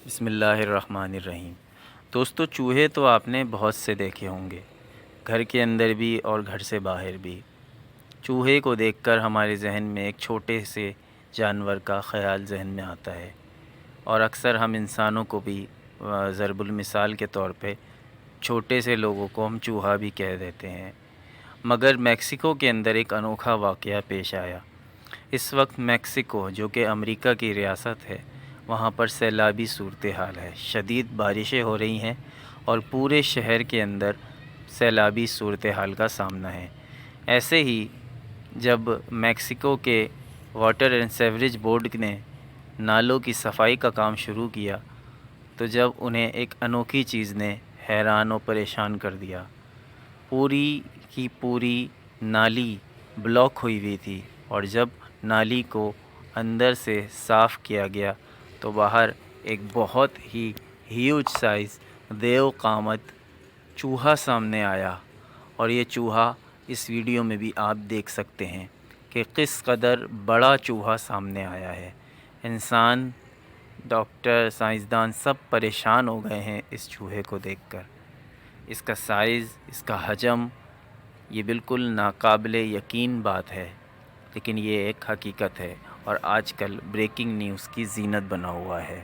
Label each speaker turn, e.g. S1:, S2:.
S1: بسم اللہ الرحمن الرحیم۔ دوستو، چوہے تو آپ نے بہت سے دیکھے ہوں گے، گھر کے اندر بھی اور گھر سے باہر بھی۔ چوہے کو دیکھ کر ہمارے ذہن میں ایک چھوٹے سے جانور کا خیال ذہن میں آتا ہے، اور اکثر ہم انسانوں کو بھی ضرب المثال کے طور پہ چھوٹے سے لوگوں کو ہم چوہا بھی کہہ دیتے ہیں۔ مگر میکسیکو کے اندر ایک انوکھا واقعہ پیش آیا۔ اس وقت میکسیکو، جو کہ امریکہ کی ریاست ہے، وہاں پر سیلابی صورتحال ہے، شدید بارشیں ہو رہی ہیں اور پورے شہر کے اندر سیلابی صورتحال کا سامنا ہے۔ ایسے ہی جب میکسیکو کے واٹر اینڈ سیوریج بورڈ نے نالوں کی صفائی کا کام شروع کیا، تو جب انہیں ایک انوکھی چیز نے حیران و پریشان کر دیا۔ پوری کی پوری نالی بلاک ہوئی ہوئی تھی، اور جب نالی کو اندر سے صاف کیا گیا تو باہر ایک بہت ہی ہیوج سائز دیو قامت چوہا سامنے آیا۔ اور یہ چوہا اس ویڈیو میں بھی آپ دیکھ سکتے ہیں کہ کس قدر بڑا چوہا سامنے آیا ہے۔ انسان، ڈاکٹر، سائنسدان سب پریشان ہو گئے ہیں اس چوہے کو دیکھ کر۔ اس کا سائز، اس کا حجم، یہ بالکل ناقابل یقین بات ہے، لیکن یہ ایک حقیقت ہے اور آج کل بریکنگ نیوز کی زینت بنا ہوا ہے۔